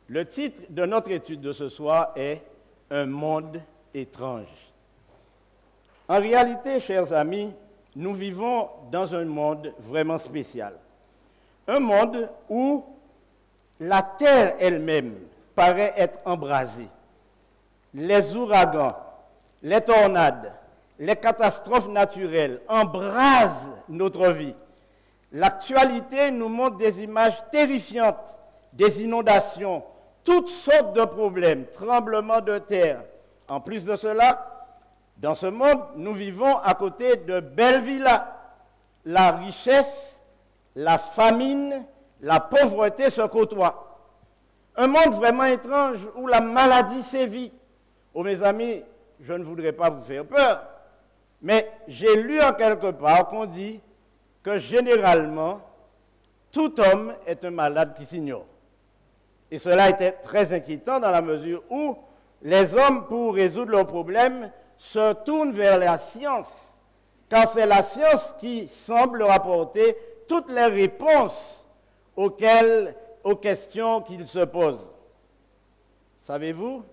Le titre de notre étude de ce soir est « Un monde étrange ». En réalité, chers amis, nous vivons dans un monde vraiment spécial. Un monde où la terre elle-même paraît être embrasée. Les ouragans, les tornades, les catastrophes naturelles embrasent notre vie. L'actualité nous montre des images terrifiantes, des inondations, toutes sortes de problèmes, tremblements de terre. En plus de cela, dans ce monde, nous vivons à côté de belles villas. La richesse, la famine, la pauvreté se côtoient. Un monde vraiment étrange où la maladie sévit. Oh mes amis, je ne voudrais pas vous faire peur, mais j'ai lu en quelque part qu'on dit que généralement, tout homme est un malade qui s'ignore. Et cela était très inquiétant dans la mesure où les hommes, pour résoudre leurs problèmes, se tournent vers la science, car c'est la science qui semble leur apporter toutes les réponses aux questions qu'ils se posent. Savez-vous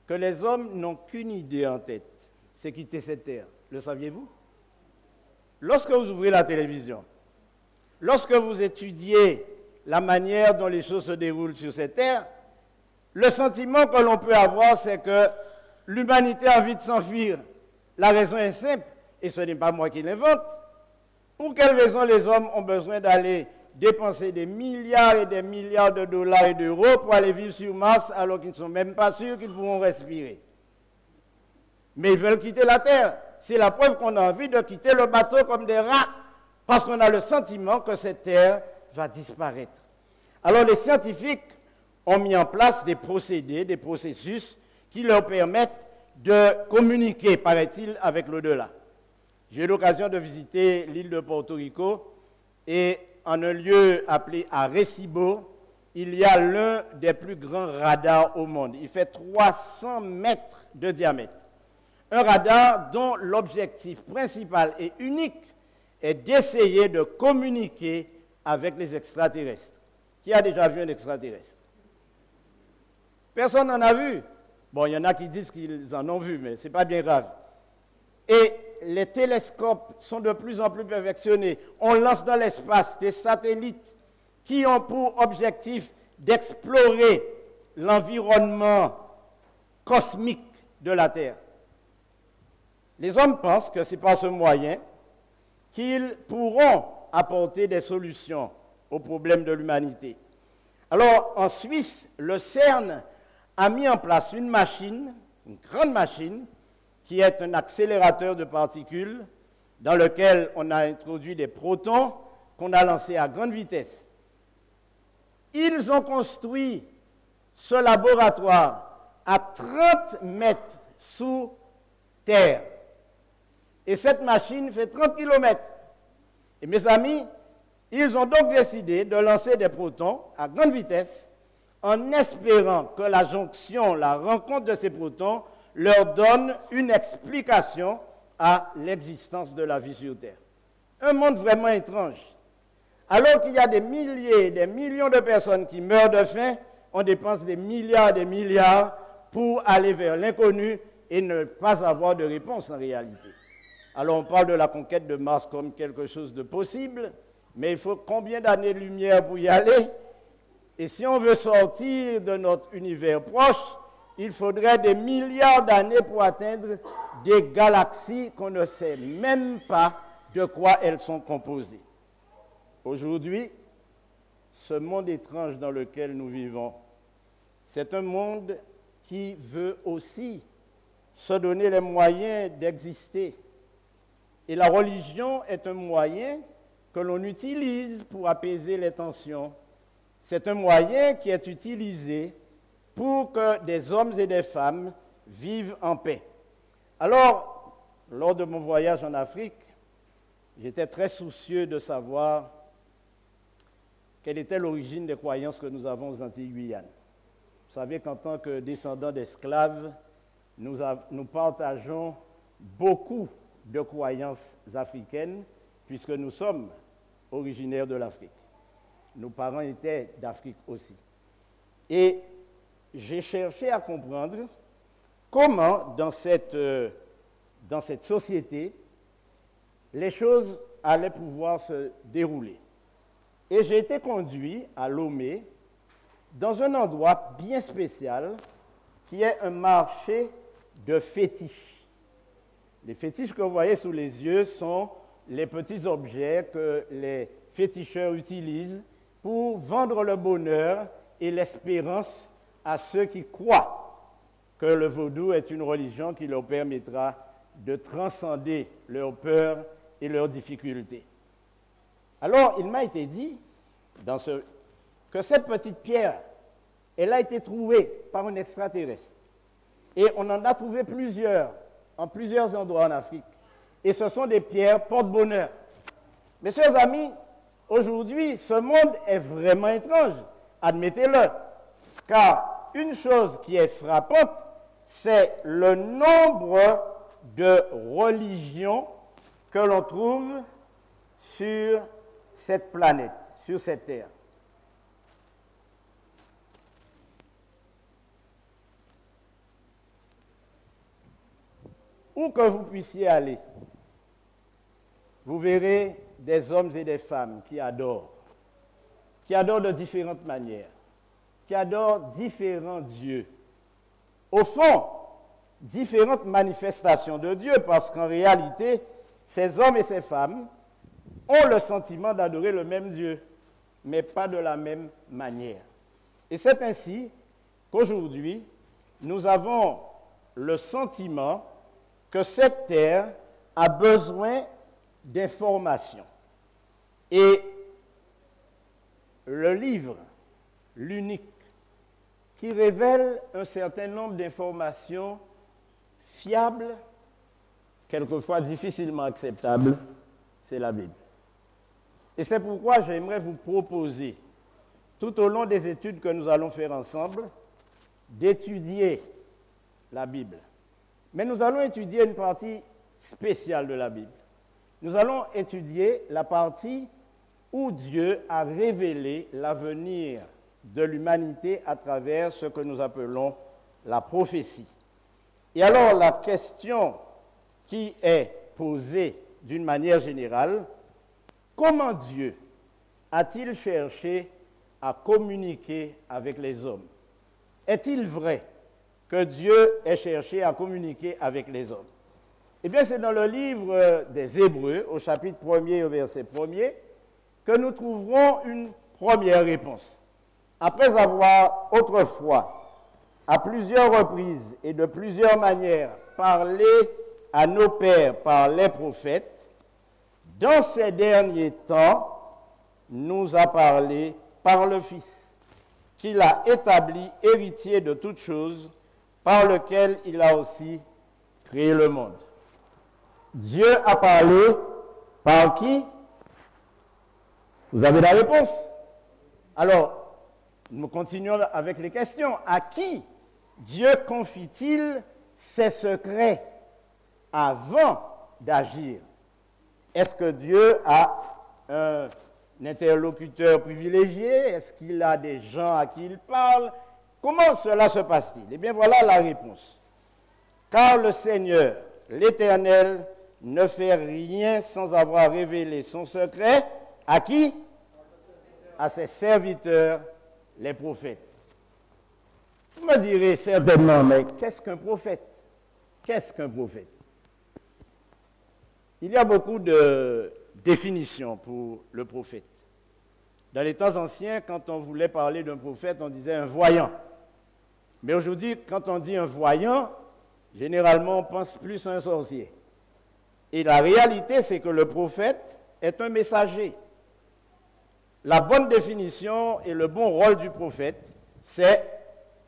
que les hommes n'ont qu'une idée en tête, c'est quitter cette terre. Le saviez-vous? Lorsque vous ouvrez la télévision, lorsque vous étudiez la manière dont les choses se déroulent sur cette terre, le sentiment que l'on peut avoir, c'est que l'humanité a envie de s'enfuir. La raison est simple, et ce n'est pas moi qui l'invente. Pour quelle raison les hommes ont besoin d'aller dépenser des milliards et des milliards de dollars et d'euros pour aller vivre sur Mars alors qu'ils ne sont même pas sûrs qu'ils pourront respirer? Mais ils veulent quitter la Terre. C'est la preuve qu'on a envie de quitter le bateau comme des rats, parce qu'on a le sentiment que cette Terre va disparaître. Alors les scientifiques ont mis en place des procédés, des processus qui leur permettent de communiquer, paraît-il, avec l'au-delà. J'ai eu l'occasion de visiter l'île de Porto Rico et en un lieu appelé Arecibo, il y a l'un des plus grands radars au monde. Il fait 300 mètres de diamètre. Un radar dont l'objectif principal et unique est d'essayer de communiquer avec les extraterrestres. Qui a déjà vu un extraterrestre? Personne n'en a vu. Bon, il y en a qui disent qu'ils en ont vu, mais ce n'est pas bien grave. Et les télescopes sont de plus en plus perfectionnés. On lance dans l'espace des satellites qui ont pour objectif d'explorer l'environnement cosmique de la Terre. Les hommes pensent que c'est par ce moyen qu'ils pourront apporter des solutions aux problèmes de l'humanité. Alors, en Suisse, le CERN a mis en place une machine, une grande machine, qui est un accélérateur de particules dans lequel on a introduit des protons qu'on a lancés à grande vitesse. Ils ont construit ce laboratoire à 30 mètres sous terre. Et cette machine fait 30 km. Et mes amis, ils ont donc décidé de lancer des protons à grande vitesse en espérant que la jonction, la rencontre de ces protons, leur donne une explication à l'existence de la vie sur Terre. Un monde vraiment étrange. Alors qu'il y a des milliers, des millions de personnes qui meurent de faim, on dépense des milliards pour aller vers l'inconnu et ne pas avoir de réponse en réalité. Alors on parle de la conquête de Mars comme quelque chose de possible, mais il faut combien d'années-lumière pour y aller? Et si on veut sortir de notre univers proche, il faudrait des milliards d'années pour atteindre des galaxies qu'on ne sait même pas de quoi elles sont composées. Aujourd'hui, ce monde étrange dans lequel nous vivons, c'est un monde qui veut aussi se donner les moyens d'exister. Et la religion est un moyen que l'on utilise pour apaiser les tensions. C'est un moyen qui est utilisé pour que des hommes et des femmes vivent en paix. Alors, lors de mon voyage en Afrique, j'étais très soucieux de savoir quelle était l'origine des croyances que nous avons aux Antilles-Guyane. Vous savez qu'en tant que descendants d'esclaves, nous partageons beaucoup de croyances africaines, puisque nous sommes originaires de l'Afrique. Nos parents étaient d'Afrique aussi. Et j'ai cherché à comprendre comment, dans cette société, les choses allaient pouvoir se dérouler. Et j'ai été conduit à Lomé, dans un endroit bien spécial, qui est un marché de fétiches. Les fétiches que vous voyez sous les yeux sont les petits objets que les féticheurs utilisent pour vendre le bonheur et l'espérance à ceux qui croient que le vaudou est une religion qui leur permettra de transcender leurs peurs et leurs difficultés. Alors, il m'a été dit que cette petite pierre, elle a été trouvée par un extraterrestre. Et on en a trouvé plusieurs, en plusieurs endroits en Afrique. Et ce sont des pierres porte-bonheur. Mes chers amis, aujourd'hui, ce monde est vraiment étrange, admettez-le. Car une chose qui est frappante, c'est le nombre de religions que l'on trouve sur cette planète, sur cette terre. Où que vous puissiez aller, vous verrez des hommes et des femmes qui adorent de différentes manières, qui adorent différents dieux. Au fond, différentes manifestations de Dieu, parce qu'en réalité, ces hommes et ces femmes ont le sentiment d'adorer le même Dieu, mais pas de la même manière. Et c'est ainsi qu'aujourd'hui, nous avons le sentiment que cette terre a besoin d'informations. Et le livre, l'unique, qui révèle un certain nombre d'informations fiables, quelquefois difficilement acceptables, c'est la Bible. Et c'est pourquoi j'aimerais vous proposer, tout au long des études que nous allons faire ensemble, d'étudier la Bible. Mais nous allons étudier une partie spéciale de la Bible. Nous allons étudier la partie où Dieu a révélé l'avenir de l'humanité à travers ce que nous appelons la prophétie. Et alors la question qui est posée d'une manière générale, comment Dieu a-t-il cherché à communiquer avec les hommes? Est-il vrai que Dieu ait cherché à communiquer avec les hommes? Eh bien, c'est dans le livre des Hébreux, au chapitre 1er, au verset 1er, que nous trouverons une première réponse. Après avoir autrefois, à plusieurs reprises et de plusieurs manières, parlé à nos pères par les prophètes, dans ces derniers temps, nous a parlé par le Fils, qu'il a établi héritier de toutes choses, par lequel il a aussi créé le monde. Dieu a parlé par qui? Vous avez la réponse? Alors, nous continuons avec les questions. À qui Dieu confie-t-il ses secrets avant d'agir? Est-ce que Dieu a un interlocuteur privilégié? Est-ce qu'il a des gens à qui il parle? Comment cela se passe-t-il? Eh bien, voilà la réponse. Car le Seigneur, l'Éternel, ne fait rien sans avoir révélé son secret à qui? À ses serviteurs, les prophètes. Vous me direz certainement, mais qu'est-ce qu'un prophète? Qu'est-ce qu'un prophète? Il y a beaucoup de définitions pour le prophète. Dans les temps anciens, quand on voulait parler d'un prophète, on disait un voyant. Mais aujourd'hui, quand on dit un voyant, généralement, on pense plus à un sorcier. Et la réalité, c'est que le prophète est un messager. La bonne définition et le bon rôle du prophète, c'est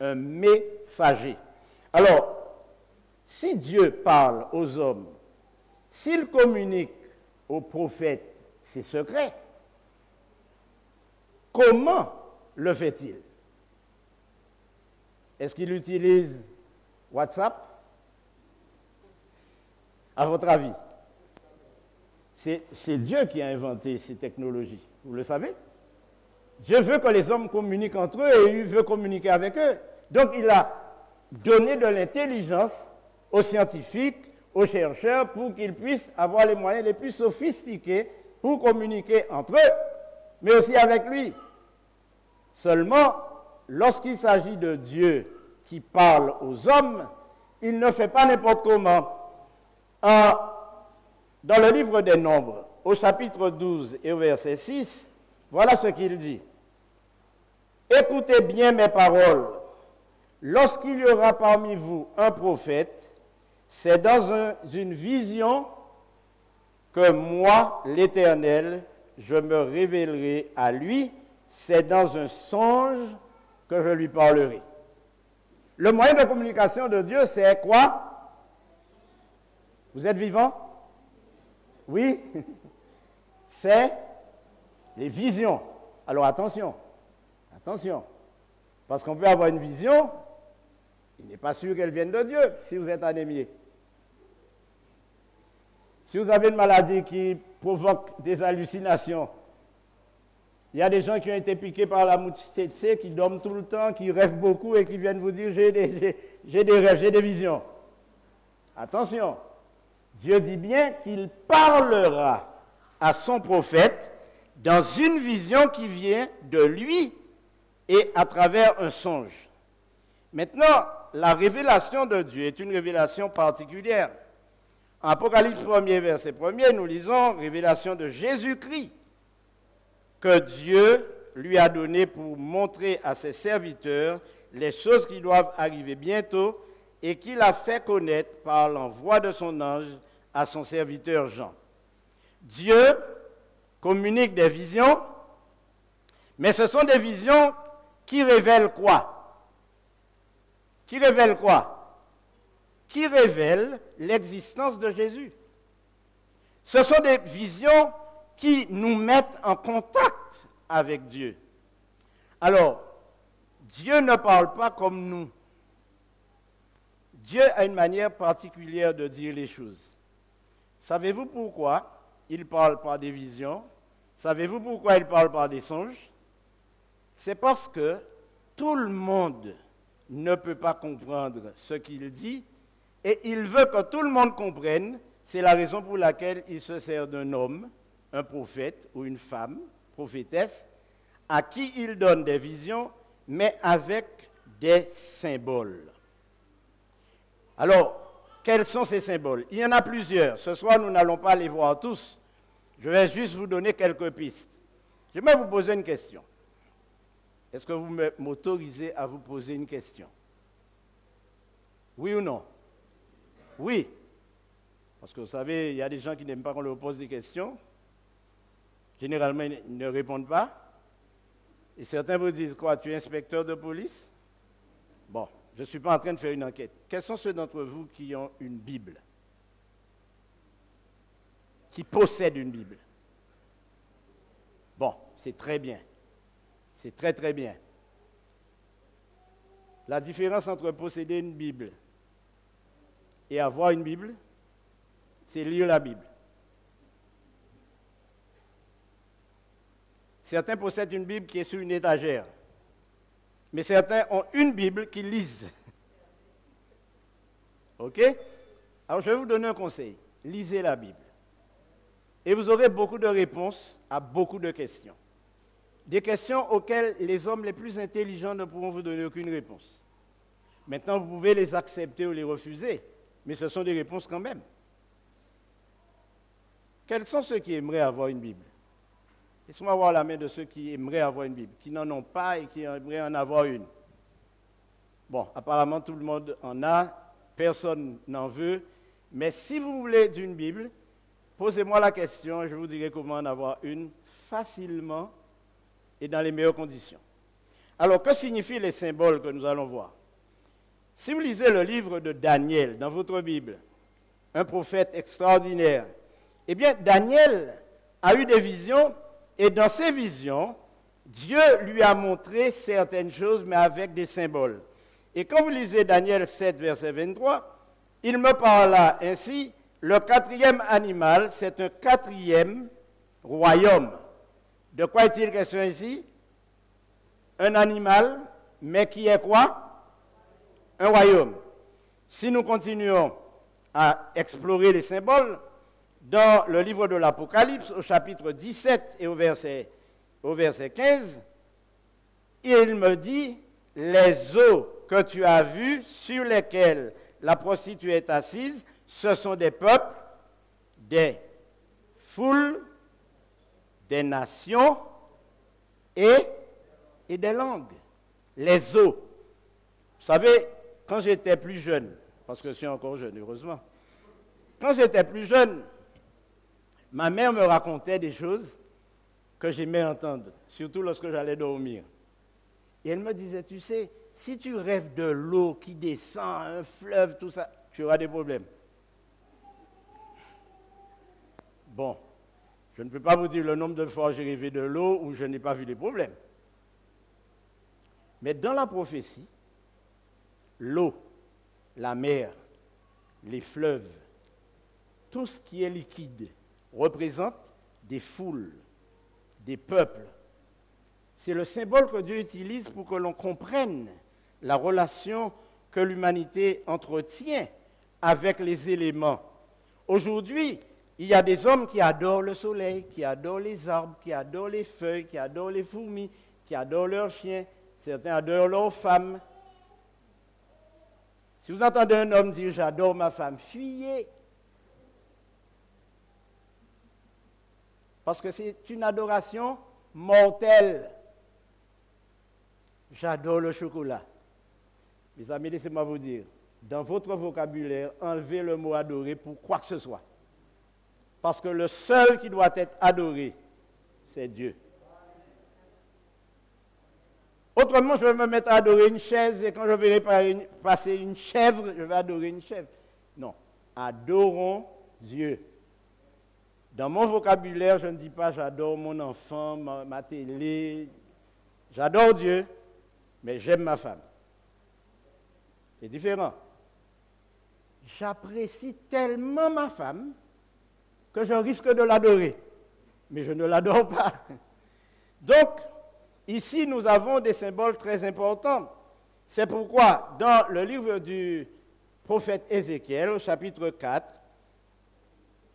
un messager. Alors, si Dieu parle aux hommes, s'il communique aux prophètes ses secrets, comment le fait-il? Est-ce qu'il utilise WhatsApp? À votre avis? C'est Dieu qui a inventé ces technologies, vous le savez? Dieu veut que les hommes communiquent entre eux et il veut communiquer avec eux. Donc il a donné de l'intelligence aux scientifiques, aux chercheurs, pour qu'ils puissent avoir les moyens les plus sophistiqués pour communiquer entre eux, mais aussi avec lui. Seulement, lorsqu'il s'agit de Dieu qui parle aux hommes, il ne fait pas n'importe comment. Dans le livre des Nombres, au chapitre 12 et au verset 6, voilà ce qu'il dit. Écoutez bien mes paroles. Lorsqu'il y aura parmi vous un prophète, c'est dans une vision que moi, l'Éternel, je me révélerai à lui. C'est dans un songe que je lui parlerai. Le moyen de communication de Dieu, c'est quoi? Vous êtes vivant? Oui? C'est les visions. Alors attention. Attention, parce qu'on peut avoir une vision, il n'est pas sûr qu'elle vienne de Dieu si vous êtes anémié. Si vous avez une maladie qui provoque des hallucinations, il y a des gens qui ont été piqués par la moustique, qui dorment tout le temps, qui rêvent beaucoup et qui viennent vous dire j'ai des rêves, j'ai des visions. Attention, Dieu dit bien qu'il parlera à son prophète dans une vision qui vient de lui et à travers un songe. Maintenant, la révélation de Dieu est une révélation particulière. En Apocalypse 1er, verset 1er, nous lisons révélation de Jésus-Christ que Dieu lui a donné pour montrer à ses serviteurs les choses qui doivent arriver bientôt et qu'il a fait connaître par l'envoi de son ange à son serviteur Jean. Dieu communique des visions, mais ce sont des visions qui révèlent quoi? Qui révèlent quoi? Qui révèlent l'existence de Jésus. Ce sont des visions qui nous mettent en contact avec Dieu. Alors, Dieu ne parle pas comme nous. Dieu a une manière particulière de dire les choses. Savez-vous pourquoi il parle par des visions? Savez-vous pourquoi il parle par des songes? C'est parce que tout le monde ne peut pas comprendre ce qu'il dit et il veut que tout le monde comprenne. C'est la raison pour laquelle il se sert d'un homme, un prophète ou une femme, prophétesse, à qui il donne des visions, mais avec des symboles. Alors, quels sont ces symboles? Il y en a plusieurs. Ce soir, nous n'allons pas les voir tous. Je vais juste vous donner quelques pistes. Je vais vous poser une question. Est-ce que vous m'autorisez à vous poser une question? Oui ou non? Oui. Parce que vous savez, il y a des gens qui n'aiment pas qu'on leur pose des questions. Généralement, ils ne répondent pas. Et certains vous disent quoi? Tu es inspecteur de police? Bon, je ne suis pas en train de faire une enquête. Quels sont ceux d'entre vous qui ont une Bible? Qui possèdent une Bible? Bon, c'est très bien. C'est très très bien. La différence entre posséder une Bible et avoir une Bible, c'est lire la Bible. Certains possèdent une Bible qui est sur une étagère, mais certains ont une Bible qu'ils lisent. OK? Alors je vais vous donner un conseil. Lisez la Bible. Et vous aurez beaucoup de réponses à beaucoup de questions. Des questions auxquelles les hommes les plus intelligents ne pourront vous donner aucune réponse. Maintenant, vous pouvez les accepter ou les refuser, mais ce sont des réponses quand même. Quels sont ceux qui aimeraient avoir une Bible? Laissez-moi voir la main de ceux qui aimeraient avoir une Bible, qui n'en ont pas et qui aimeraient en avoir une. Bon, apparemment, tout le monde en a, personne n'en veut, mais si vous voulez d'une Bible, posez-moi la question, je vous dirai comment en avoir une facilement et dans les meilleures conditions. Alors, que signifient les symboles que nous allons voir? Si vous lisez le livre de Daniel dans votre Bible, un prophète extraordinaire, eh bien, Daniel a eu des visions, et dans ces visions, Dieu lui a montré certaines choses, mais avec des symboles. Et quand vous lisez Daniel 7, verset 23, il me parla ainsi, le quatrième animal, c'est un quatrième royaume. De quoi est-il question ici? un animal, mais qui est quoi? Un royaume. Si nous continuons à explorer les symboles, dans le livre de l'Apocalypse, au chapitre 17 et au verset 15, il me dit, les eaux que tu as vues sur lesquelles la prostituée est assise, ce sont des peuples, des foules, des nations et des langues. Les eaux. Vous savez, quand j'étais plus jeune, parce que je suis encore jeune, heureusement, quand j'étais plus jeune, ma mère me racontait des choses que j'aimais entendre, surtout lorsque j'allais dormir. Et elle me disait, tu sais, si tu rêves de l'eau qui descend, un fleuve, tout ça, tu auras des problèmes. Bon, je ne peux pas vous dire le nombre de fois où j'ai rêvé de l'eau où je n'ai pas vu les problèmes. Mais dans la prophétie, l'eau, la mer, les fleuves, tout ce qui est liquide représente des foules, des peuples. C'est le symbole que Dieu utilise pour que l'on comprenne la relation que l'humanité entretient avec les éléments. Aujourd'hui, il y a des hommes qui adorent le soleil, qui adorent les arbres, qui adorent les feuilles, qui adorent les fourmis, qui adorent leurs chiens, certains adorent leurs femmes. Si vous entendez un homme dire « j'adore ma femme », fuyez. Parce que c'est une adoration mortelle. J'adore le chocolat. Mes amis, laissez-moi vous dire, dans votre vocabulaire, enlevez le mot adorer pour quoi que ce soit. Parce que le seul qui doit être adoré, c'est Dieu. Autrement, je vais me mettre à adorer une chaise et quand je verrai passer une chèvre, je vais adorer une chèvre. Non, adorons Dieu. Dans mon vocabulaire, je ne dis pas j'adore mon enfant, ma télé. J'adore Dieu, mais j'aime ma femme. C'est différent. J'apprécie tellement ma femme que je risque de l'adorer. Mais je ne l'adore pas. Donc, ici, nous avons des symboles très importants. C'est pourquoi, dans le livre du prophète Ézéchiel, au chapitre 4,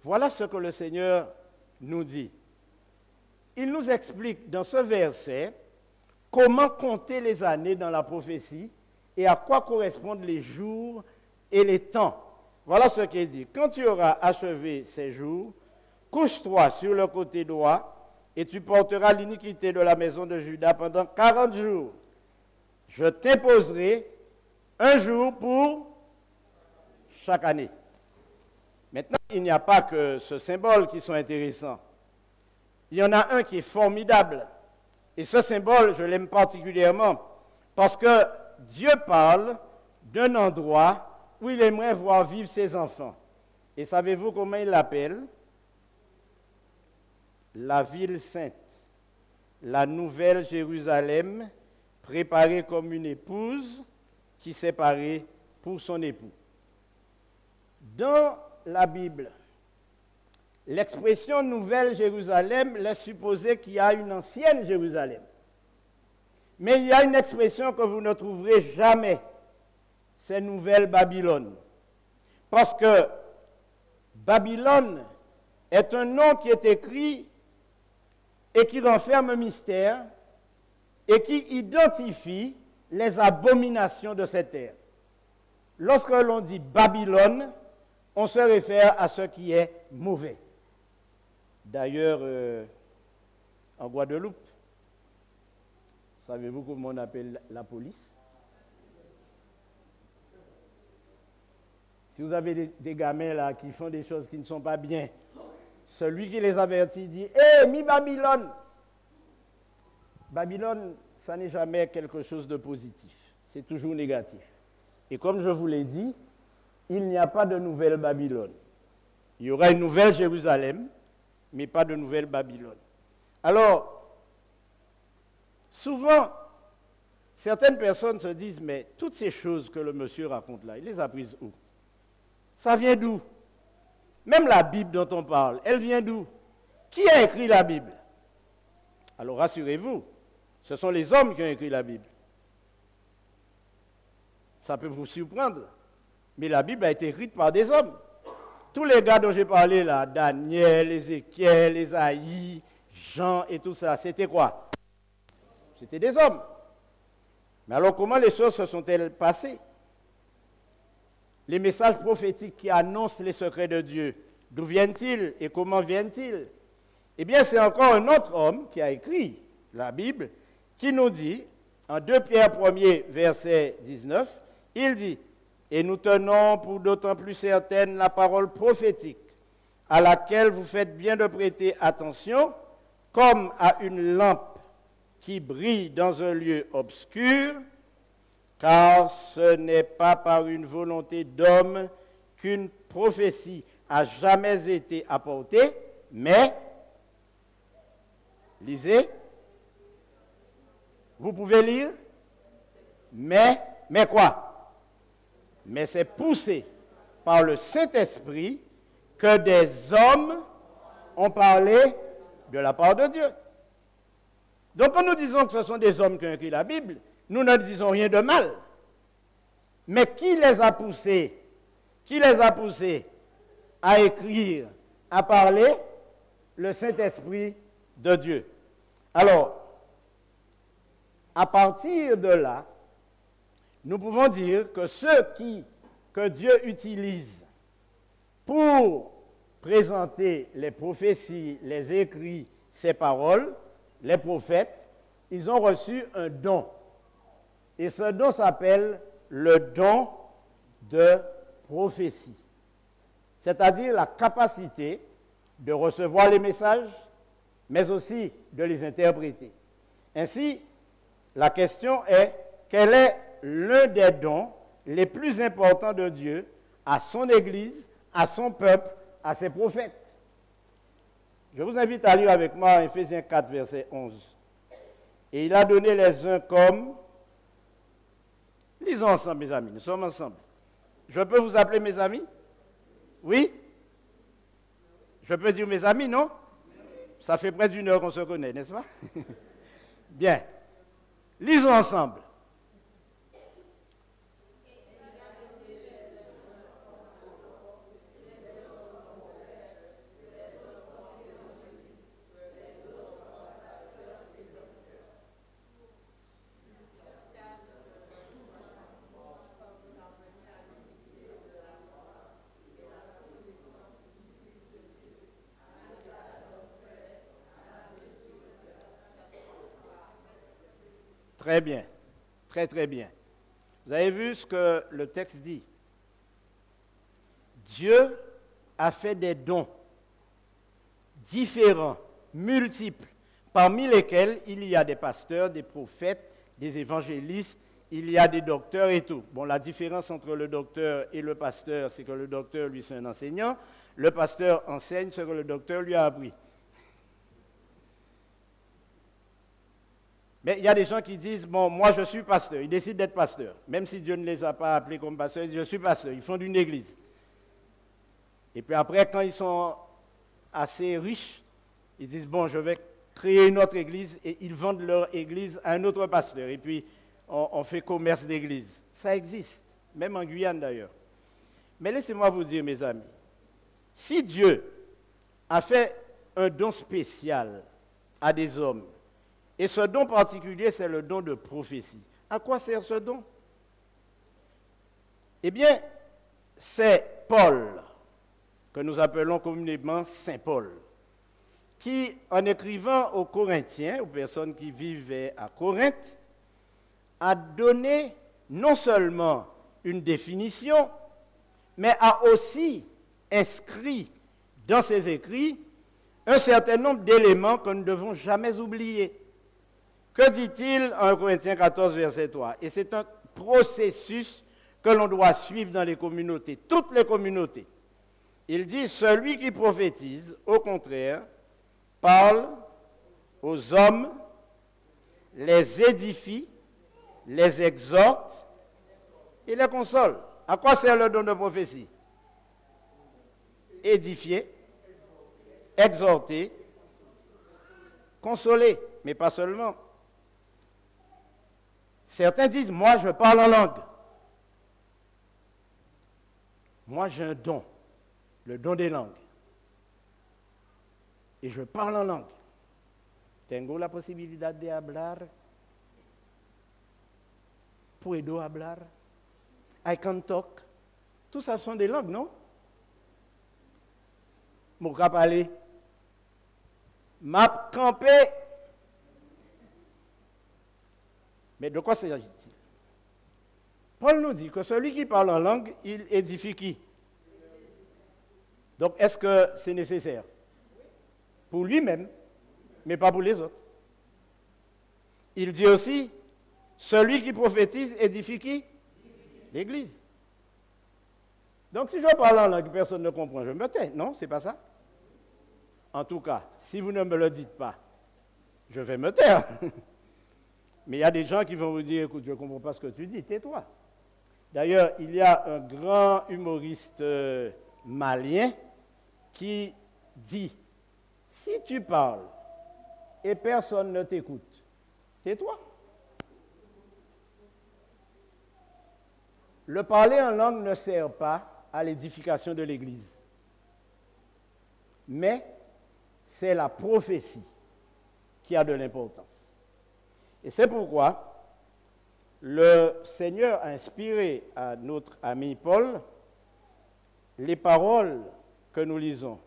voilà ce que le Seigneur nous dit. Il nous explique dans ce verset comment compter les années dans la prophétie et à quoi correspondent les jours et les temps. Voilà ce qu'il dit. Quand tu auras achevé ces jours, couche-toi sur le côté droit et tu porteras l'iniquité de la maison de Juda pendant 40 jours. Je t'imposerai un jour pour chaque année. Maintenant, il n'y a pas que ce symbole qui sont intéressants. Il y en a un qui est formidable. Et ce symbole, je l'aime particulièrement parce que Dieu parle d'un endroit où il aimerait voir vivre ses enfants. Et savez-vous comment il l'appelle? La ville sainte, la nouvelle Jérusalem, préparée comme une épouse qui s'est parée pour son époux. Dans la Bible, l'expression nouvelle Jérusalem laisse supposer qu'il y a une ancienne Jérusalem. Mais il y a une expression que vous ne trouverez jamais, c'est nouvelle Babylone. Parce que Babylone est un nom qui est écrit et qui renferme un mystère et qui identifie les abominations de cette terre. Lorsque l'on dit Babylone, on se réfère à ce qui est mauvais. D'ailleurs, en Guadeloupe, savez-vous comment on appelle la police? Si vous avez des gamins là qui font des choses qui ne sont pas bien, celui qui les avertit dit « Hé, mi Babylone !» Babylone, ça n'est jamais quelque chose de positif. C'est toujours négatif. Et comme je vous l'ai dit, il n'y a pas de nouvelle Babylone. Il y aura une nouvelle Jérusalem, mais pas de nouvelle Babylone. Alors, souvent, certaines personnes se disent « Mais toutes ces choses que le monsieur raconte là, il les a prises où? Ça vient d'où? Même la Bible dont on parle, elle vient d'où? Qui a écrit la Bible? » Alors rassurez-vous, Ce sont les hommes qui ont écrit la Bible. Ça peut vous surprendre, mais la Bible a été écrite par des hommes. Tous les gars dont j'ai parlé là, Daniel, Ézéchiel, Ésaïe, Jean et tout ça, c'était quoi? C'était des hommes. Mais alors comment les choses se sont-elles passées? Les messages prophétiques qui annoncent les secrets de Dieu, d'où viennent-ils et comment viennent-ils? Eh bien, c'est encore un autre homme qui a écrit la Bible, qui nous dit, en 2 Pierre 1er, verset 19, il dit, « Et nous tenons pour d'autant plus certaine la parole prophétique, à laquelle vous faites bien de prêter attention, comme à une lampe qui brille dans un lieu obscur, car ce n'est pas par une volonté d'homme qu'une prophétie a jamais été apportée, mais, lisez, vous pouvez lire, mais quoi? Mais c'est poussé par le Saint-Esprit que des hommes ont parlé de la part de Dieu. Donc quand nous disons que ce sont des hommes qui ont écrit la Bible, nous ne disons rien de mal. Mais qui les a poussés? Qui les a poussés à écrire, à parler? Le Saint-Esprit de Dieu. Alors, à partir de là, nous pouvons dire que ceux que Dieu utilise pour présenter les prophéties, les écrits, ses paroles, les prophètes, ils ont reçu un don. Et ce don s'appelle le don de prophétie. C'est-à-dire la capacité de recevoir les messages, mais aussi de les interpréter. Ainsi, la question est, quel est l'un des dons les plus importants de Dieu à son Église, à son peuple, à ses prophètes? Je vous invite à lire avec moi Éphésiens 4, verset 11. Et il a donné les uns comme... Lisons ensemble, mes amis, nous sommes ensemble. Je peux vous appeler mes amis? Oui? Je peux dire mes amis, non? Ça fait près d'1 heure qu'on se connaît, n'est-ce pas? Bien. Lisons ensemble. Très bien, très très bien. Vous avez vu ce que le texte dit. Dieu a fait des dons différents, multiples, parmi lesquels il y a des pasteurs, des prophètes, des évangélistes, il y a des docteurs et tout. Bon, la différence entre le docteur et le pasteur, c'est que le docteur, lui, c'est un enseignant. Le pasteur enseigne ce que le docteur lui a appris. Mais il y a des gens qui disent, bon, moi je suis pasteur, ils décident d'être pasteurs. Même si Dieu ne les a pas appelés comme pasteurs, ils disent, je suis pasteur, ils font d'une église. Et puis après, quand ils sont assez riches, ils disent, bon, je vais créer une autre église, et ils vendent leur église à un autre pasteur. Et puis, on fait commerce d'église. Ça existe, même en Guyane d'ailleurs. Mais laissez-moi vous dire, mes amis, si Dieu a fait un don spécial à des hommes, et ce don particulier, c'est le don de prophétie. À quoi sert ce don? Eh bien, c'est Paul, que nous appelons communément Saint Paul, qui, en écrivant aux Corinthiens, aux personnes qui vivaient à Corinthe, a donné non seulement une définition, mais a aussi inscrit dans ses écrits un certain nombre d'éléments que nous ne devons jamais oublier. Que dit-il en Corinthiens 14, verset 3? Et c'est un processus que l'on doit suivre dans les communautés, toutes les communautés. Il dit, celui qui prophétise, au contraire, parle aux hommes, les édifie, les exhorte et les console. À quoi sert le don de prophétie? Édifier, exhorter, consoler, mais pas seulement. Certains disent, moi je parle en langue. Moi j'ai un don, le don des langues. Et je parle en langue. Tengo la posibilidad de hablar. Puedo hablar. I can talk. Tout ça sont des langues, non? Mon cap aller. M'a campé. Mais de quoi s'agit-il? Paul nous dit que celui qui parle en langue, il édifie qui? Donc, est-ce que c'est nécessaire? Pour lui-même, mais pas pour les autres. Il dit aussi, celui qui prophétise édifie qui? L'Église. Donc, si je parle en langue, personne ne comprend, je me tais. Non, c'est pas ça. En tout cas, si vous ne me le dites pas, je vais me taire. Mais il y a des gens qui vont vous dire, écoute, je ne comprends pas ce que tu dis, tais-toi. D'ailleurs, il y a un grand humoriste malien qui dit, si tu parles et personne ne t'écoute, tais-toi. Le parler en langue ne sert pas à l'édification de l'Église. Mais c'est la prophétie qui a de l'importance. Et c'est pourquoi le Seigneur a inspiré à notre ami Paul les paroles que nous lisons.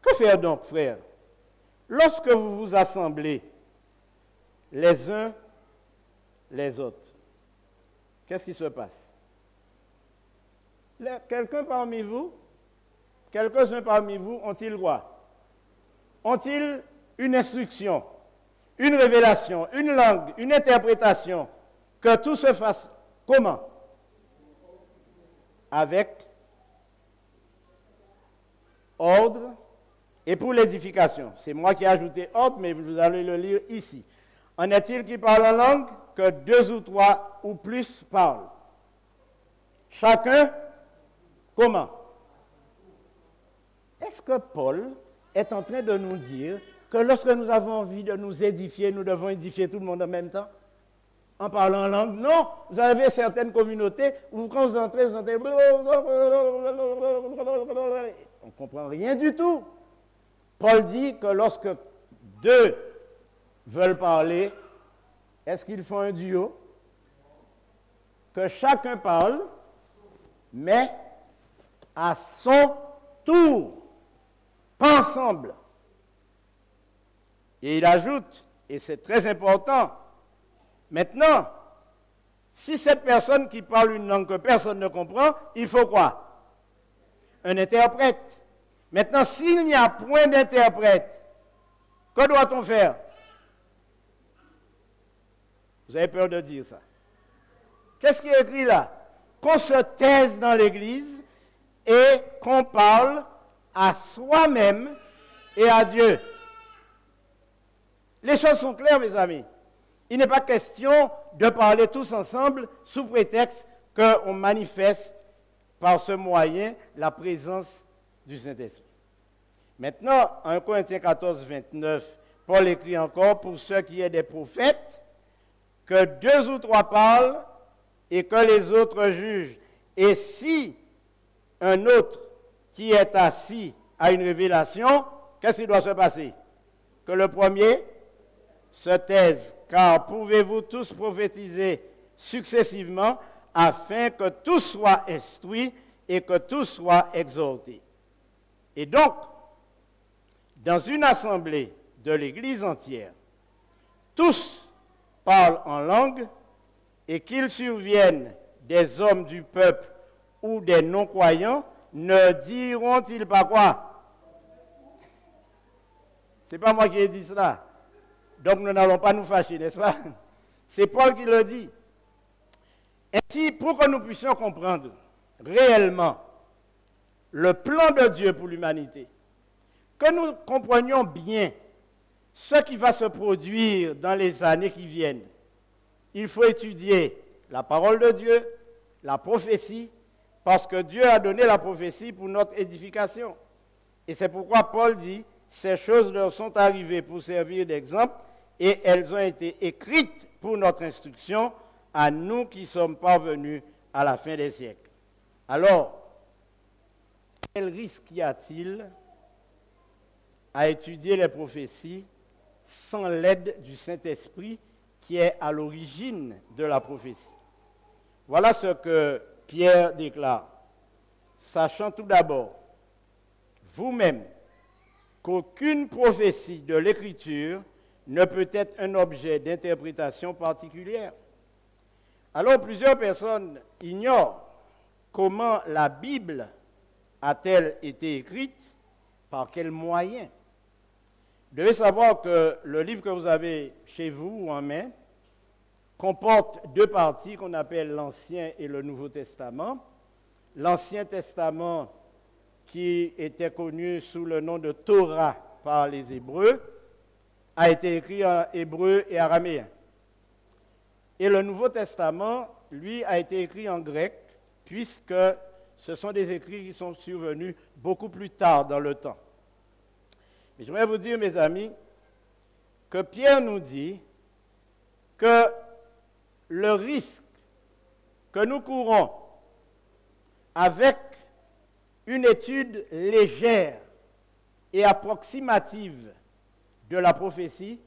Que faire donc, frères? Lorsque vous vous assemblez les uns les autres, qu'est-ce qui se passe? Quelqu'un parmi vous, quelques-uns parmi vous ont-ils quoi? Ont-ils une instruction, une révélation, une langue, une interprétation, que tout se fasse comment? Avec ordre et pour l'édification. C'est moi qui ai ajouté ordre, mais vous allez le lire ici. En est-il qui parle en langue? Que 2 ou 3 ou plus parlent. Chacun, comment? Est-ce que Paul est en train de nous dire que lorsque nous avons envie de nous édifier, nous devons édifier tout le monde en même temps? En parlant en langue? Non, vous avez certaines communautés où quand vous entrez, vous entendez... On ne comprend rien du tout. Paul dit que lorsque 2 veulent parler, est-ce qu'ils font un duo? Que chacun parle, mais à son tour, pas ensemble. Et il ajoute, et c'est très important, maintenant, si cette personne qui parle une langue que personne ne comprend, il faut quoi? Un interprète. Maintenant, s'il n'y a point d'interprète, que doit-on faire? Vous avez peur de dire ça. Qu'est-ce qui est écrit là? Qu'on se taise dans l'Église et qu'on parle à soi-même et à Dieu. Les choses sont claires, mes amis. Il n'est pas question de parler tous ensemble sous prétexte qu'on manifeste par ce moyen la présence du Saint-Esprit. Maintenant, en 1 Corinthiens 14, 29, Paul écrit encore, pour ceux qui est des prophètes, que 2 ou 3 parlent et que les autres jugent. Et si un autre qui est assis a une révélation, qu'est-ce qui doit se passer? Que le premier se taise, car pouvez-vous tous prophétiser successivement afin que tous soient instruits et que tous soient exhortés. Et donc, dans une assemblée de l'Église entière, tous parlent en langue et qu'ils surviennent des hommes du peuple ou des non-croyants, ne diront-ils pas quoi? Ce n'est pas moi qui ai dit cela. Donc nous n'allons pas nous fâcher, n'est-ce pas? C'est Paul qui le dit. Ainsi, pour que nous puissions comprendre réellement le plan de Dieu pour l'humanité, que nous comprenions bien ce qui va se produire dans les années qui viennent, il faut étudier la parole de Dieu, la prophétie, parce que Dieu a donné la prophétie pour notre édification. Et c'est pourquoi Paul dit, ces choses leur sont arrivées pour servir d'exemple, et elles ont été écrites pour notre instruction, à nous qui sommes parvenus à la fin des siècles. Alors, quel risque y a-t-il à étudier les prophéties sans l'aide du Saint-Esprit qui est à l'origine de la prophétie? Voilà ce que Pierre déclare. Sachant tout d'abord, vous-même, qu'aucune prophétie de l'Écriture ne peut être un objet d'interprétation particulière. Alors plusieurs personnes ignorent comment la Bible a-t-elle été écrite, par quels moyens. Vous devez savoir que le livre que vous avez chez vous ou en main comporte deux parties qu'on appelle l'Ancien et le Nouveau Testament. L'Ancien Testament qui était connu sous le nom de Torah par les Hébreux, a été écrit en hébreu et araméen. Et le Nouveau Testament, lui, a été écrit en grec, puisque ce sont des écrits qui sont survenus beaucoup plus tard dans le temps. Mais j'aimerais vous dire, mes amis, que Pierre nous dit que le risque que nous courons avec une étude légère et approximative de la prophétie,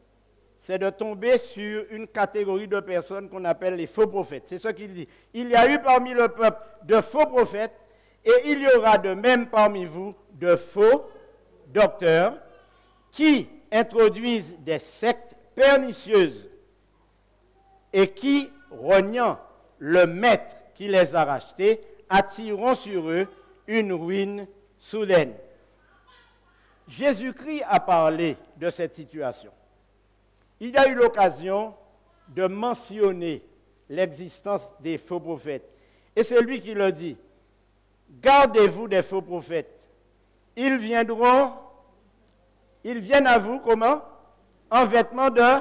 c'est de tomber sur une catégorie de personnes qu'on appelle les faux prophètes. C'est ce qu'il dit. Il y a eu parmi le peuple de faux prophètes et il y aura de même parmi vous de faux docteurs qui introduisent des sectes pernicieuses et qui, rognant le maître qui les a rachetés, attireront sur eux une ruine soudaine. Jésus-Christ a parlé de cette situation. Il a eu l'occasion de mentionner l'existence des faux prophètes. Et c'est lui qui le dit. Gardez-vous des faux prophètes. Ils viennent à vous comment? En vêtements de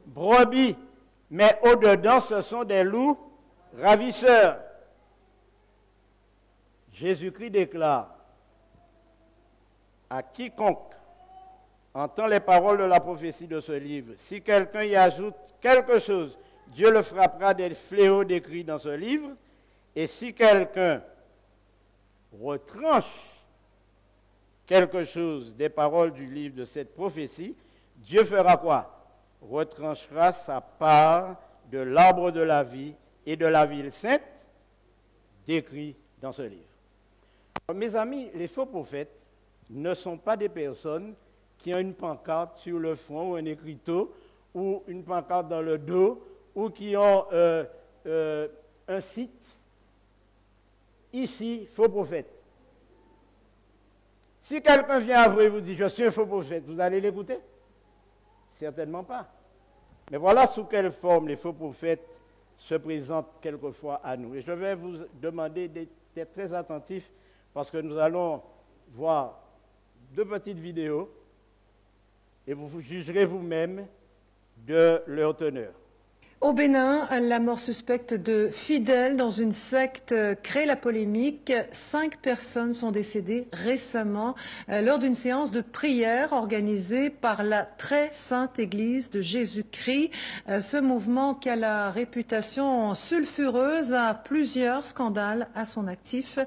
brebis. Mais au-dedans, ce sont des loups ravisseurs. Jésus-Christ déclare à quiconque entend les paroles de la prophétie de ce livre, si quelqu'un y ajoute quelque chose, Dieu le frappera des fléaux décrits dans ce livre, et si quelqu'un retranche quelque chose des paroles du livre de cette prophétie, Dieu fera quoi? Retranchera sa part de l'arbre de la vie et de la ville sainte décrit dans ce livre. Mes amis, les faux prophètes ne sont pas des personnes qui ont une pancarte sur le front ou un écriteau ou une pancarte dans le dos ou qui ont un site. Ici, faux prophète. Si quelqu'un vient à vous et vous dit « je suis un faux prophète », vous allez l'écouter? Certainement pas. Mais voilà sous quelle forme les faux prophètes se présentent quelquefois à nous. Et je vais vous demander d'être très attentifs parce que nous allons voir deux petites vidéos et vous jugerez vous-même de leur teneur. Au Bénin, la mort suspecte de fidèles dans une secte crée la polémique. 5 personnes sont décédées récemment lors d'une séance de prière organisée par la Très Sainte Église de Jésus-Christ. Ce mouvement qui a la réputation sulfureuse a plusieurs scandales à son actif.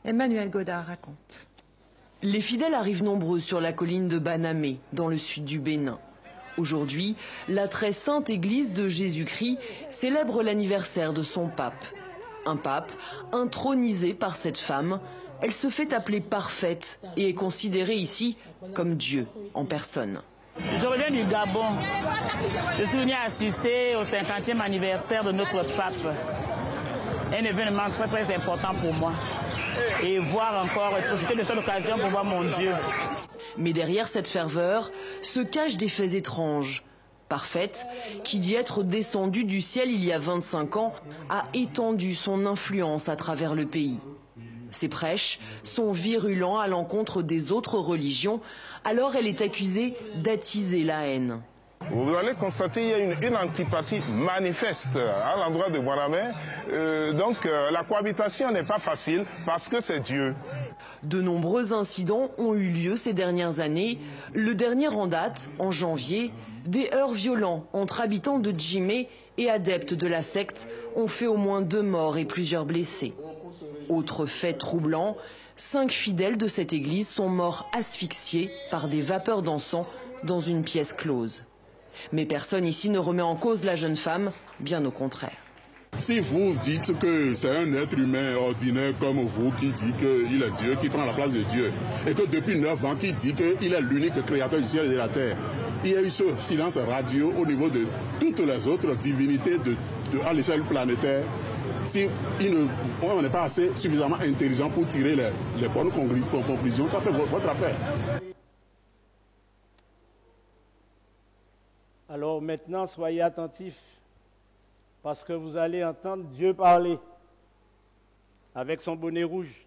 Emmanuel Godard raconte. Les fidèles arrivent nombreux sur la colline de Banamé, dans le sud du Bénin. Aujourd'hui, la Très Sainte Église de Jésus-Christ célèbre l'anniversaire de son pape. Un pape intronisé par cette femme. Elle se fait appeler parfaite et est considérée ici comme Dieu en personne. Je reviens du Gabon. Je suis venu assister au 50e anniversaire de notre pape. Un événement très très important pour moi. Et voir encore, et profiter de cette occasion pour voir mon Dieu. Mais derrière cette ferveur se cachent des faits étranges. Parfaite, qui dit être descendue du ciel il y a 25 ans, a étendu son influence à travers le pays. Ses prêches sont virulents à l'encontre des autres religions, alors elle est accusée d'attiser la haine. Vous allez constater qu'il y a une antipathie manifeste à l'endroit de Banamé. La cohabitation n'est pas facile parce que c'est Dieu. De nombreux incidents ont eu lieu ces dernières années. Le dernier en date, en janvier, Des heurts violents entre habitants de Djimé et adeptes de la secte ont fait au moins 2 morts et plusieurs blessés. Autre fait troublant, 5 fidèles de cette église sont morts asphyxiés par des vapeurs d'encens dans une pièce close. Mais personne ici ne remet en cause la jeune femme, bien au contraire. Si vous dites que c'est un être humain ordinaire comme vous qui dit qu'il est Dieu, qui prend la place de Dieu, et que depuis 9 ans qui dit qu'il est l'unique créateur du ciel et de la terre, il y a eu ce silence radio au niveau de toutes les autres divinités à l'échelle planétaire. Si on n'est pas assez suffisamment intelligent pour tirer les bonnes conclusions, ça fait votre affaire. Alors maintenant, soyez attentifs, parce que vous allez entendre Dieu parler avec son bonnet rouge.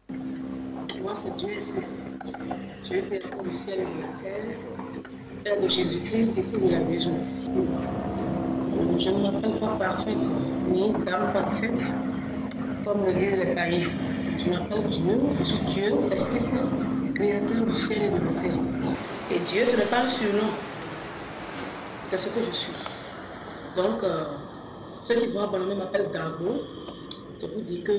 Moi, c'est Dieu spécial. Dieu fait tout le ciel et la terre, Père de Jésus-Christ et tout de la maison. Je ne m'appelle pas parfaite, ni dame parfaite, comme le disent les païens. Je m'appelle Dieu, je suis Dieu, Esprit Saint, créateur du ciel et de la terre. Et Dieu, ce n'est pas un surnom, c'est ce que je suis. Donc, ceux qui vont abandonner m'appellent Darbo. Je vous dis que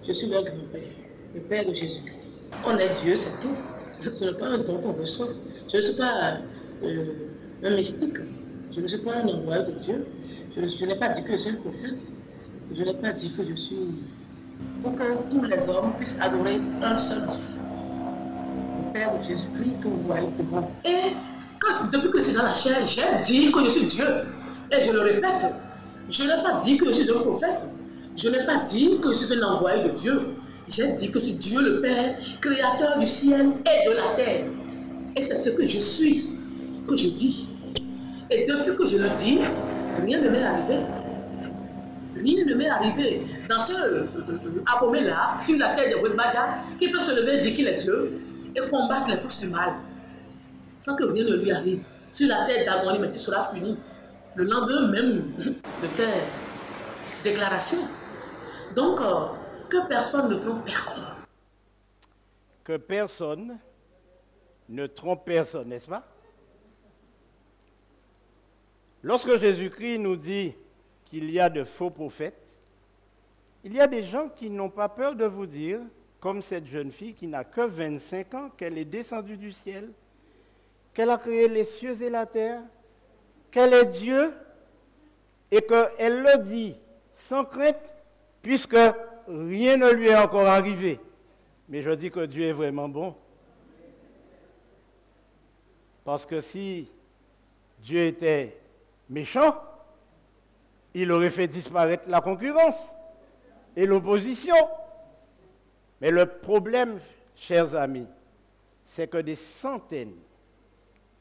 je suis leur grand-père, le Père de Jésus-Christ. On est Dieu, c'est tout. Ce n'est pas un don qu'on reçoit. Je ne suis pas un mystique. Je ne suis pas un envoyé de Dieu. Je n'ai pas dit que je suis un prophète. Je n'ai pas dit que je suis... Pour que tous les hommes puissent adorer un seul Dieu. Le Père de Jésus-Christ que vous voyez devant vous. Et depuis que je suis dans la chair, j'ai dit que je suis Dieu. Et je le répète, je n'ai pas dit que je suis un prophète. Je n'ai pas dit que je suis un envoyé de Dieu. J'ai dit que c'est Dieu le Père, créateur du ciel et de la terre. Et c'est ce que je suis, que je dis. Et depuis que je le dis, rien ne m'est arrivé. Rien ne m'est arrivé. Dans ce abomé-là, sur la terre de Wembadja, qui peut se lever et dire qu'il est Dieu et combattre les forces du mal, sans que rien ne lui arrive. Sur la terre d'Agoni, mais tu seras puni. Le lendemain même de tes déclarations. Donc, que personne ne trompe personne. Que personne ne trompe personne, n'est-ce pas? Lorsque Jésus-Christ nous dit qu'il y a de faux prophètes, il y a des gens qui n'ont pas peur de vous dire, comme cette jeune fille qui n'a que 25 ans, qu'elle est descendue du ciel, qu'elle a créé les cieux et la terre, qu'elle est Dieu, et qu'elle le dit sans crainte, puisque rien ne lui est encore arrivé. Mais je dis que Dieu est vraiment bon. Parce que si Dieu était méchant, il aurait fait disparaître la concurrence et l'opposition. Mais le problème, chers amis, c'est que des centaines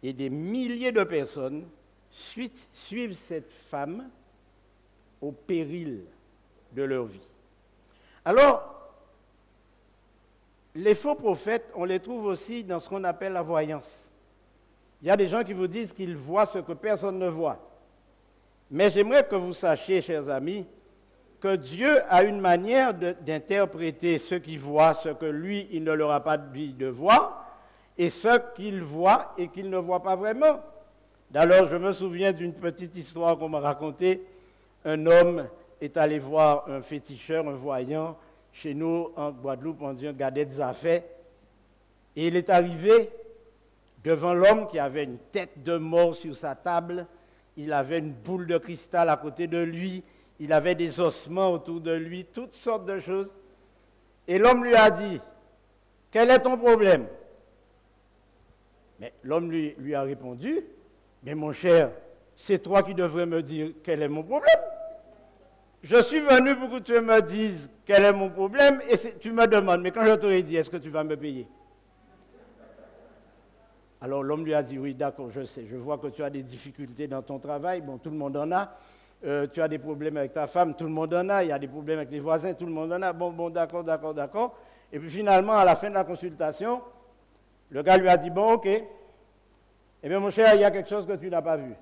et des milliers de personnes suivent cette femme au péril de leur vie. Alors, les faux prophètes, on les trouve aussi dans ce qu'on appelle la voyance. Il y a des gens qui vous disent qu'ils voient ce que personne ne voit. Mais j'aimerais que vous sachiez, chers amis, que Dieu a une manière d'interpréter ce qu'il voit, ce que lui, il ne leur a pas dit de voir, et ce qu'il voit et qu'il ne voit pas vraiment. D'ailleurs, je me souviens d'une petite histoire qu'on m'a racontée. Un homme est allé voir un féticheur, un voyant, chez nous, en Guadeloupe, on dit un gadet des affaires. Et il est arrivé devant l'homme qui avait une tête de mort sur sa table. Il avait une boule de cristal à côté de lui. Il avait des ossements autour de lui, toutes sortes de choses. Et l'homme lui a dit, « Quel est ton problème ?» Mais l'homme lui a répondu, « Mais mon cher, c'est toi qui devrais me dire quel est mon problème. Je suis venu pour que tu me dises quel est mon problème et tu me demandes, mais quand je t'aurai dit, est-ce que tu vas me payer ?» Alors l'homme lui a dit, « Oui, d'accord, je sais, je vois que tu as des difficultés dans ton travail, bon, tout le monde en a. Tu as des problèmes avec ta femme, tout le monde en a. Il y a des problèmes avec les voisins, tout le monde en a. Bon, d'accord. Et puis finalement, à la fin de la consultation, le gars lui a dit, bon, ok. Eh bien, mon cher, il y a quelque chose que tu n'as pas vu.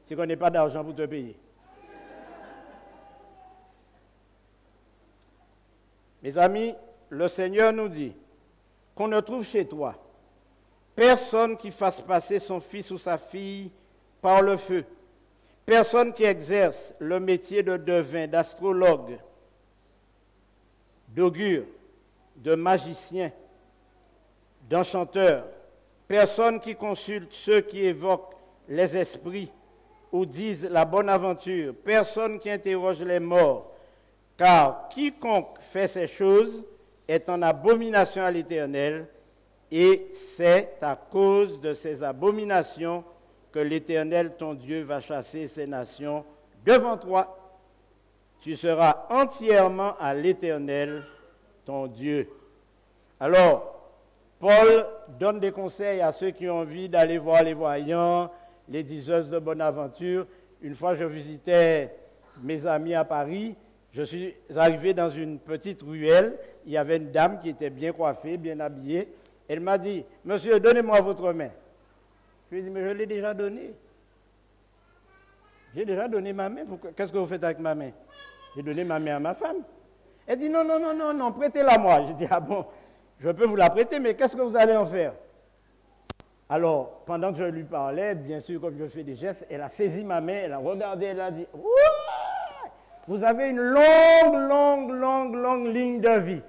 C'est qu'on n'ait pas d'argent pour te payer. Mes amis, le Seigneur nous dit qu'on ne trouve chez toi Personne qui fasse passer son fils ou sa fille par le feu. Personne qui exerce le métier de devin, d'astrologue, d'augure, de magicien, d'enchanteur. Personne qui consulte ceux qui évoquent les esprits ou disent la bonne aventure. Personne qui interroge les morts. Car quiconque fait ces choses est en abomination à l'Éternel, et c'est à cause de ces abominations que l'Éternel, ton Dieu, va chasser ces nations devant toi. Tu seras entièrement à l'Éternel, ton Dieu. Alors, Paul donne des conseils à ceux qui ont envie d'aller voir les voyants, les diseuses de bonne aventure. Une fois, je visitais mes amis à Paris. Je suis arrivé dans une petite ruelle. Il y avait une dame qui était bien coiffée, bien habillée. Elle m'a dit, « Monsieur, donnez-moi votre main. » Je lui ai dit, « Mais je l'ai déjà donnée. J'ai déjà donné ma main. Qu'est-ce que vous faites avec ma main? J'ai donné ma main à ma femme. » Elle dit, « Non, non, non, non, non, prêtez-la moi. » J'ai dit, « Ah bon, je peux vous la prêter, mais qu'est-ce que vous allez en faire? » Alors, pendant que je lui parlais, bien sûr, comme je fais des gestes, elle a saisi ma main, elle a regardé, elle a dit, « Vous avez une longue ligne de vie. »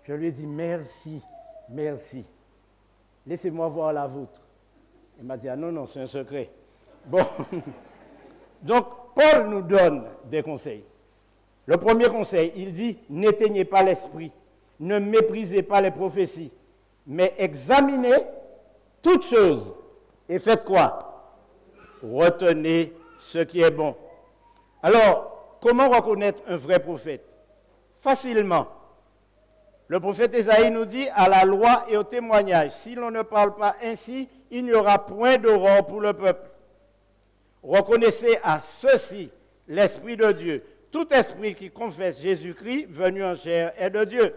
Je lui ai dit, « Merci, merci. Laissez-moi voir la vôtre. » Il m'a dit, « Ah non, non, c'est un secret. » Bon, donc Paul nous donne des conseils. Le premier conseil, il dit, n'éteignez pas l'esprit, ne méprisez pas les prophéties, mais examinez toutes choses. Et faites quoi? Retenez ce qui est bon. Alors, comment reconnaître un vrai prophète? Facilement. Le prophète Ésaïe nous dit, à la loi et au témoignage, si l'on ne parle pas ainsi, il n'y aura point d'aurore pour le peuple. Reconnaissez à ceci l'Esprit de Dieu. Tout esprit qui confesse Jésus-Christ venu en chair est de Dieu.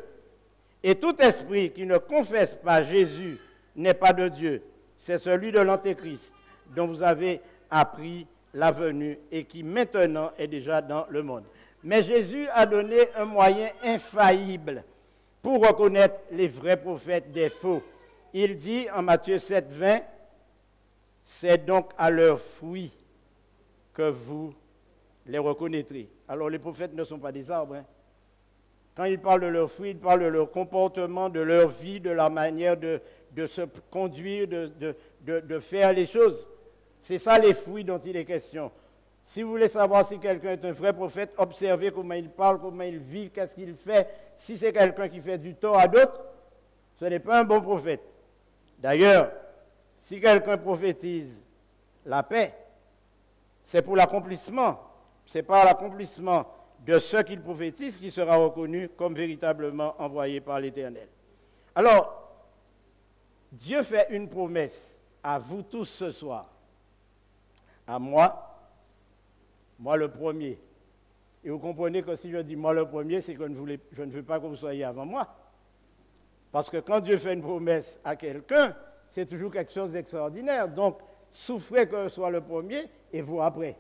Et tout esprit qui ne confesse pas Jésus n'est pas de Dieu. C'est celui de l'Antéchrist dont vous avez appris la venue et qui maintenant est déjà dans le monde. Mais Jésus a donné un moyen infaillible pour reconnaître les vrais prophètes des faux. Il dit en Matthieu 7, 20, « C'est donc à leurs fruits que vous les reconnaîtrez. » Alors les prophètes ne sont pas des arbres. Hein. Quand ils parlent de leurs fruits, ils parlent de leur comportement, de leur vie, de leur manière de se conduire, de faire les choses. C'est ça les fruits dont il est question. Si vous voulez savoir si quelqu'un est un vrai prophète, observez comment il parle, comment il vit, qu'est-ce qu'il fait. Si c'est quelqu'un qui fait du tort à d'autres, ce n'est pas un bon prophète. D'ailleurs, si quelqu'un prophétise la paix, c'est pour l'accomplissement. C'est par l'accomplissement de ce qu'il prophétise qu'il sera reconnu comme véritablement envoyé par l'Éternel. Alors, Dieu fait une promesse à vous tous ce soir. À moi le premier. Et vous comprenez que si je dis moi le premier, c'est que je ne veux pas que vous soyez avant moi. Parce que quand Dieu fait une promesse à quelqu'un, c'est toujours quelque chose d'extraordinaire. Donc, souffrez que je sois le premier et vous après.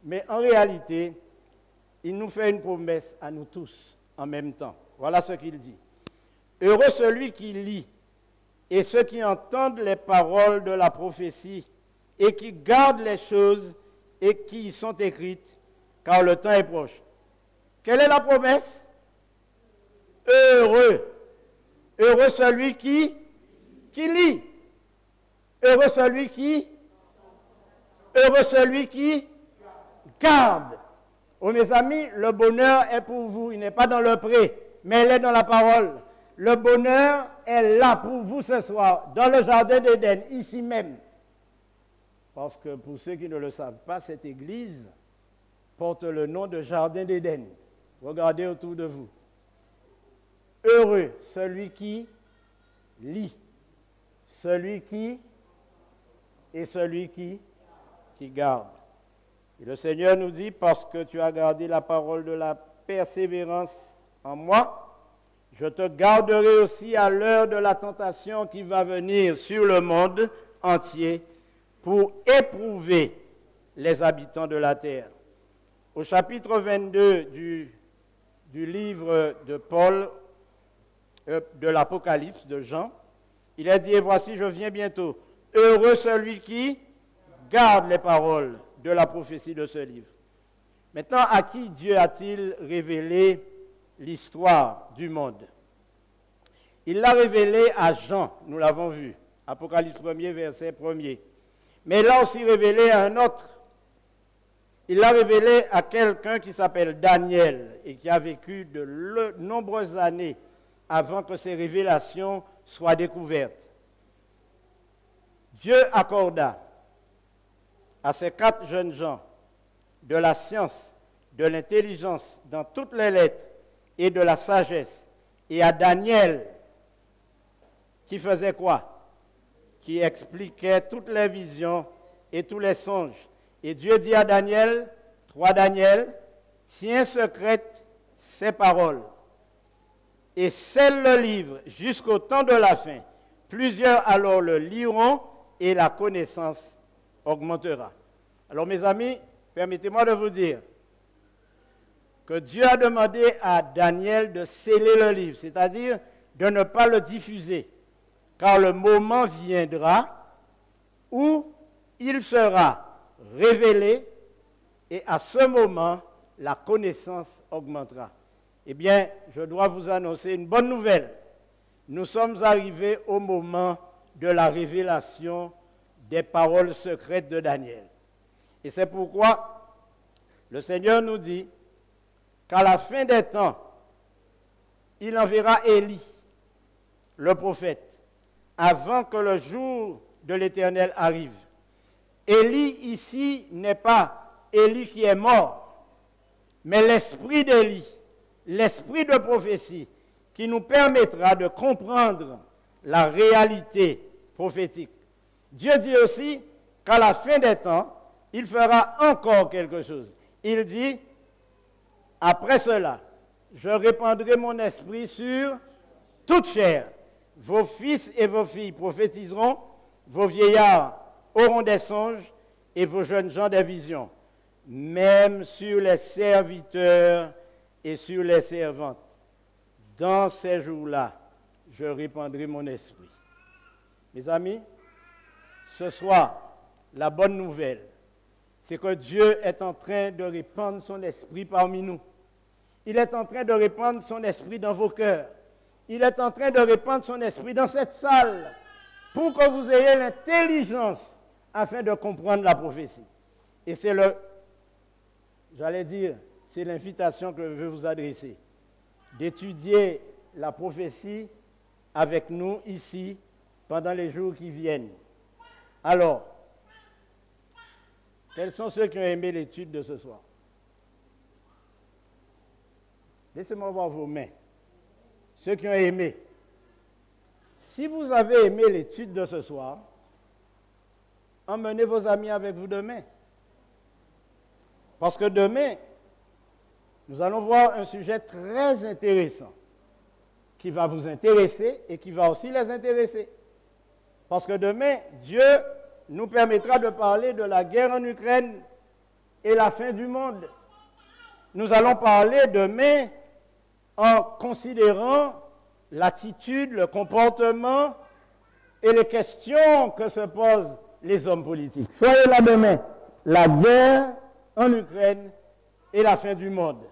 Mais en réalité, il nous fait une promesse à nous tous en même temps. Voilà ce qu'il dit. Heureux celui qui lit et ceux qui entendent les paroles de la prophétie et qui gardent les choses et qui y sont écrites, car le temps est proche. Quelle est la promesse? Heureux. Heureux celui qui lit. Heureux celui qui garde. Oh mes amis, le bonheur est pour vous. Il n'est pas dans le pré, mais il est dans la parole. Le bonheur est là pour vous ce soir, dans le jardin d'Éden, ici même. Parce que pour ceux qui ne le savent pas, cette église porte le nom de jardin d'Éden. Regardez autour de vous. Heureux celui qui lit, celui qui et celui qui garde. Et le Seigneur nous dit, parce que tu as gardé la parole de la persévérance en moi, je te garderai aussi à l'heure de la tentation qui va venir sur le monde entier pour éprouver les habitants de la terre. Au chapitre 22 du livre de Paul, de l'Apocalypse de Jean, Il est dit, et voici, je viens bientôt. Heureux celui qui garde les paroles de la prophétie de ce livre. Maintenant, à qui Dieu a-t-il révélé l'histoire du monde? Il l'a révélé à Jean, nous l'avons vu, Apocalypse 1er, verset 1er. Mais il l'a aussi révélé à un autre. Il l'a révélé à quelqu'un qui s'appelle Daniel et qui a vécu de nombreuses années avant que ces révélations soient découvertes. Dieu accorda à ces 4 jeunes gens de la science, de l'intelligence dans toutes les lettres et de la sagesse. Et à Daniel, qui faisait quoi? Qui expliquait toutes les visions et tous les songes. Et Dieu dit à Daniel, 3 Daniel, tiens secrète ces paroles et scelle le livre jusqu'au temps de la fin. Plusieurs alors le liront et la connaissance augmentera. Alors mes amis, permettez-moi de vous dire que Dieu a demandé à Daniel de sceller le livre, c'est-à-dire de ne pas le diffuser, car le moment viendra où il sera révélé et à ce moment, la connaissance augmentera. Eh bien, je dois vous annoncer une bonne nouvelle. Nous sommes arrivés au moment de la révélation des paroles secrètes de Daniel. Et c'est pourquoi le Seigneur nous dit qu'à la fin des temps, il enverra Élie, le prophète, avant que le jour de l'Éternel arrive. Élie ici n'est pas Élie qui est mort, mais l'esprit d'Élie, l'esprit de prophétie qui nous permettra de comprendre la réalité prophétique. Dieu dit aussi qu'à la fin des temps, il fera encore quelque chose. Il dit, après cela, je répandrai mon esprit sur toute chair. Vos fils et vos filles prophétiseront, vos vieillards auront des songes et vos jeunes gens des visions, même sur les serviteurs et sur les servantes. Dans ces jours-là, je répandrai mon esprit. Mes amis, ce soir, la bonne nouvelle, c'est que Dieu est en train de répandre son esprit parmi nous. Il est en train de répandre son esprit dans vos cœurs. Il est en train de répandre son esprit dans cette salle pour que vous ayez l'intelligence afin de comprendre la prophétie. Et c'est c'est l'invitation que je veux vous adresser, d'étudier la prophétie avec nous ici pendant les jours qui viennent. Alors, quels sont ceux qui ont aimé l'étude de ce soir? Laissez-moi voir vos mains. Ceux qui ont aimé. Si vous avez aimé l'étude de ce soir, emmenez vos amis avec vous demain. Parce que demain, nous allons voir un sujet très intéressant qui va vous intéresser et qui va aussi les intéresser. Parce que demain, Dieu nous permettra de parler de la guerre en Ukraine et la fin du monde. Nous allons parler demain en considérant l'attitude, le comportement et les questions que se posent les hommes politiques. Soyez là demain, la guerre en Ukraine et la fin du monde.